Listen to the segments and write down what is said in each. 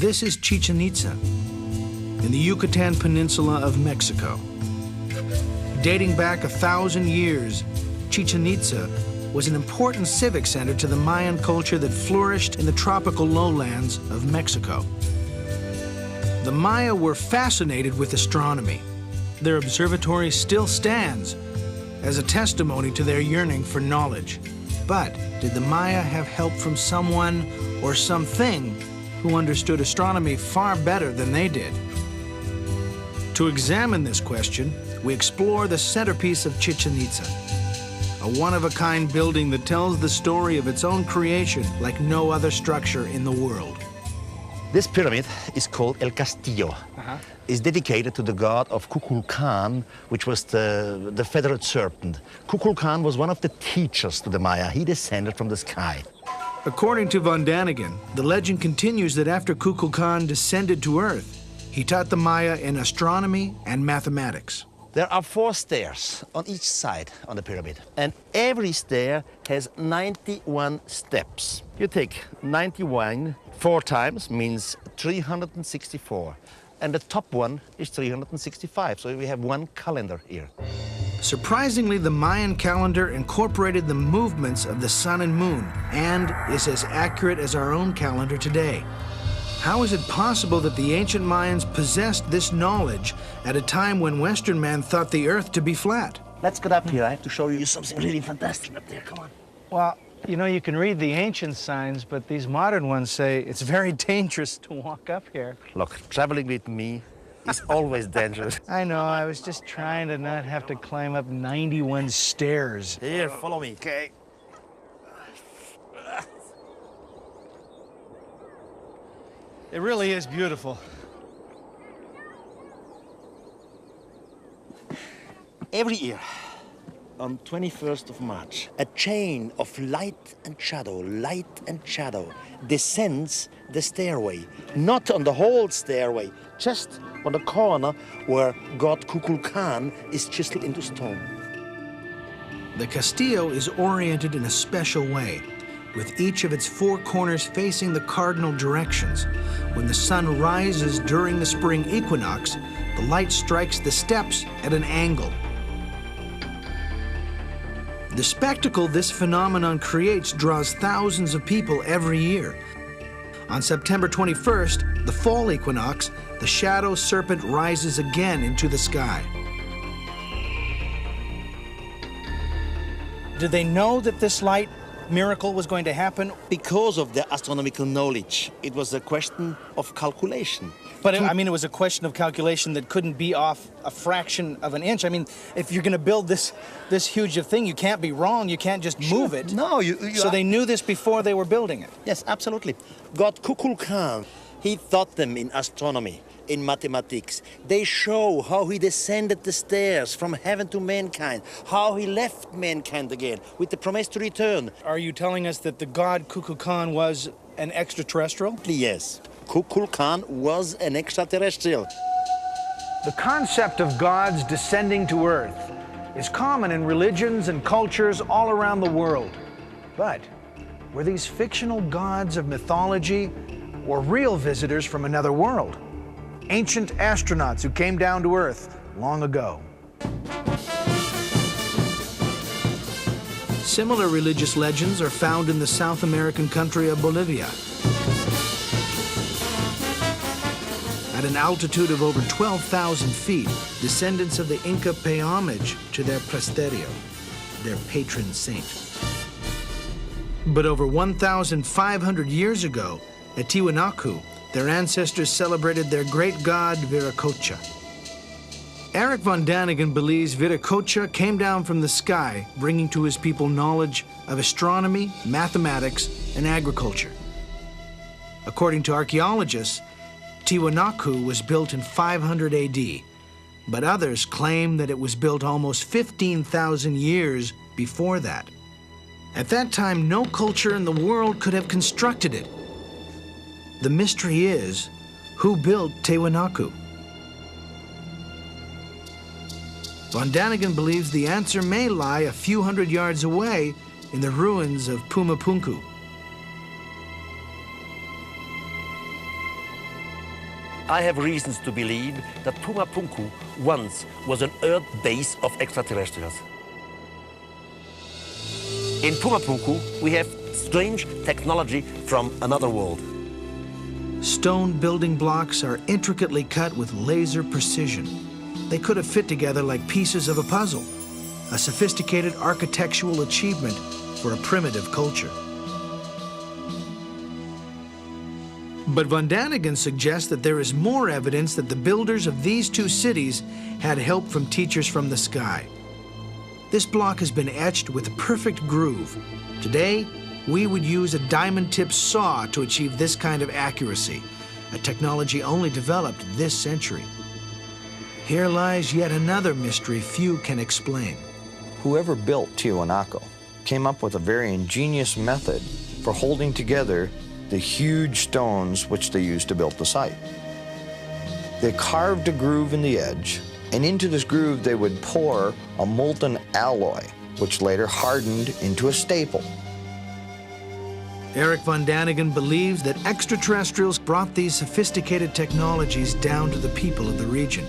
This is Chichen Itza in the Yucatan Peninsula of Mexico. Dating back 1,000 years, Chichen Itza was an important civic center to the Mayan culture that flourished in the tropical lowlands of Mexico. The Maya were fascinated with astronomy. Their observatory still stands as a testimony to their yearning for knowledge. But did the Maya have help from someone or something who understood astronomy far better than they did? To examine this question, we explore the centerpiece of Chichen Itza, a one-of-a-kind building that tells the story of its own creation like no other structure in the world. This pyramid is called El Castillo. It's dedicated to the god of Kukulkan, which was the feathered serpent. Kukulkan was one of the teachers to the Maya. He descended from the sky. According to von Daniken, the legend continues that after Kukulkan descended to Earth, he taught the Maya in astronomy and mathematics. There are 4 stairs on each side on the pyramid, and every stair has 91 steps. You take 91 4 times, means 364, and the top one is 365, so we have one calendar here. Surprisingly, the Mayan calendar incorporated the movements of the sun and moon and is as accurate as our own calendar today. How is it possible that the ancient Mayans possessed this knowledge at a time when Western man thought the Earth to be flat? Let's get up here. I have to show you something really fantastic up there. Come on. Well, you know, you can read the ancient signs, but these modern ones say it's very dangerous to walk up here. Look, traveling with me is always dangerous. I know, I was just trying to not have to climb up 91 stairs. Here, follow me. Okay. It really is beautiful. Every year, on 21st of March, a chain of light and shadow descends the stairway. Not on the whole stairway, just on the corner where god Kukulkan is chiseled into stone. The Castillo is oriented in a special way, with each of its 4 corners facing the cardinal directions. When the sun rises during the spring equinox, the light strikes the steps at an angle. The spectacle this phenomenon creates draws thousands of people every year. On September 21st, the fall equinox, the shadow serpent rises again into the sky. Did they know that this light miracle was going to happen? Because of the astronomical knowledge, it was a question of calculation. But I mean, it was a question of calculation that couldn't be off a fraction of an inch. I mean, if you're going to build this huge of thing, you can't be wrong. You can't just move it. No, so they knew this before they were building it. Yes, absolutely. God Kukulkan, he taught them in astronomy, in mathematics. They show how he descended the stairs from heaven to mankind, how he left mankind again with the promise to return. Are you telling us that the god Kukulkan was an extraterrestrial? Yes. Kukulkan was an extraterrestrial. The concept of gods descending to Earth is common in religions and cultures all around the world. But were these fictional gods of mythology or real visitors from another world? Ancient astronauts who came down to Earth long ago. Similar religious legends are found in the South American country of Bolivia. At an altitude of over 12,000 feet, descendants of the Inca pay homage to their presterio, their patron saint. But over 1,500 years ago, at Tiwanaku, their ancestors celebrated their great god Viracocha. Eric von Daniken believes Viracocha came down from the sky, bringing to his people knowledge of astronomy, mathematics, and agriculture. According to archaeologists, Tiwanaku was built in 500 AD, but others claim that it was built almost 15,000 years before that. At that time, no culture in the world could have constructed it. The mystery is, who built Tiwanaku? Von Daniken believes the answer may lie a few hundred yards away in the ruins of Pumapunku. I have reasons to believe that Pumapunku once was an Earth base of extraterrestrials. In Pumapunku, we have strange technology from another world. Stone building blocks are intricately cut with laser precision. They could have fit together like pieces of a puzzle, a sophisticated architectural achievement for a primitive culture. But Van Daniken suggests that there is more evidence that the builders of these two cities had help from teachers from the sky. This block has been etched with a perfect groove. Today, we would use a diamond-tipped saw to achieve this kind of accuracy, a technology only developed this century. Here lies yet another mystery few can explain. Whoever built Tiwanaku came up with a very ingenious method for holding together the huge stones which they used to build the site. They carved a groove in the edge, and into this groove they would pour a molten alloy, which later hardened into a staple. Eric Van Daniken believes that extraterrestrials brought these sophisticated technologies down to the people of the region.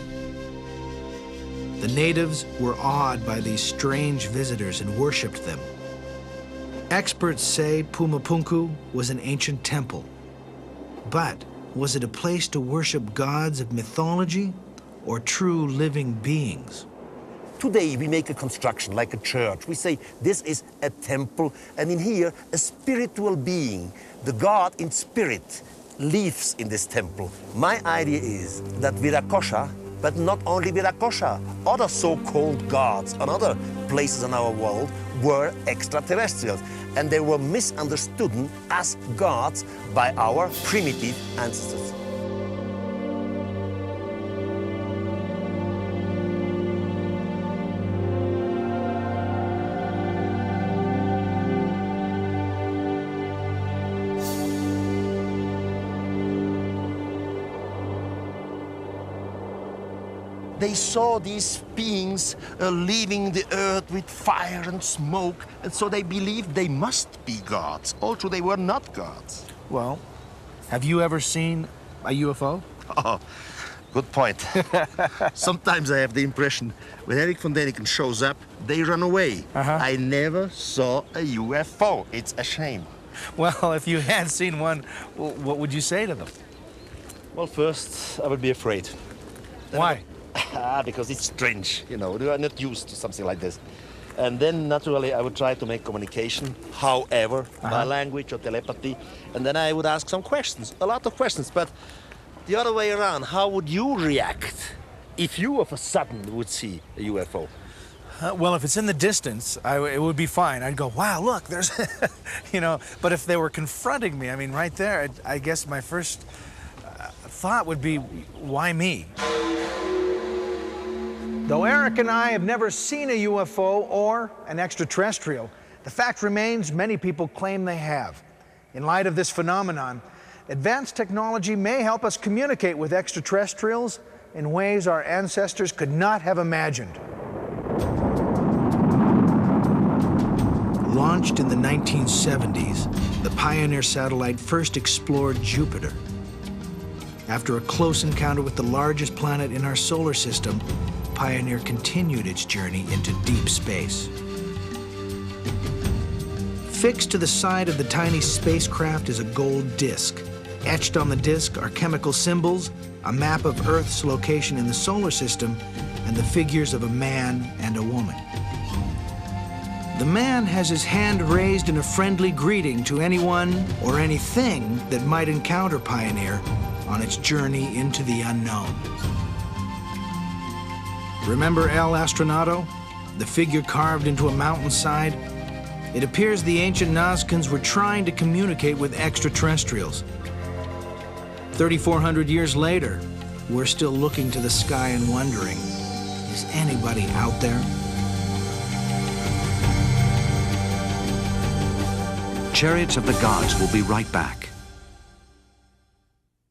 The natives were awed by these strange visitors and worshipped them. Experts say Pumapunku was an ancient temple. But was it a place to worship gods of mythology or true living beings? Today we make a construction like a church. We say this is a temple, and in here a spiritual being, the God in spirit, lives in this temple. My idea is that Virakosha, but not only Virakosha, other so-called gods on other places in our world were extraterrestrials, and they were misunderstood as gods by our primitive ancestors. They saw these beings leaving the earth with fire and smoke, and so they believed they must be gods, although they were not gods. Well, have you ever seen a UFO? Oh, good point. Sometimes I have the impression when Eric Van Daniken shows up, they run away. I never saw a UFO. It's a shame. Well, if you had seen one, what would you say to them? Well, first, I would be afraid. Why? Because it's strange, you know, they are not used to something like this. And then, naturally, I would try to make communication, however, by language or telepathy. And then I would ask some questions, a lot of questions. But the other way around, how would you react if you, of a sudden, would see a UFO? Well, if it's in the distance, it would be fine. I'd go, wow, look, there's, you know. But if they were confronting me, I mean, right there, I guess my first thought would be, why me? Though Eric and I have never seen a UFO or an extraterrestrial, the fact remains many people claim they have. In light of this phenomenon, advanced technology may help us communicate with extraterrestrials in ways our ancestors could not have imagined. Launched in the 1970s, the Pioneer satellite first explored Jupiter. After a close encounter with the largest planet in our solar system, Pioneer continued its journey into deep space. Fixed to the side of the tiny spacecraft is a gold disc. Etched on the disc are chemical symbols, a map of Earth's location in the solar system, and the figures of a man and a woman. The man has his hand raised in a friendly greeting to anyone or anything that might encounter Pioneer on its journey into the unknown. Remember El Astronato, the figure carved into a mountainside? It appears the ancient Nazcans were trying to communicate with extraterrestrials. 3,400 years later, we're still looking to the sky and wondering, is anybody out there? Chariots of the Gods will be right back.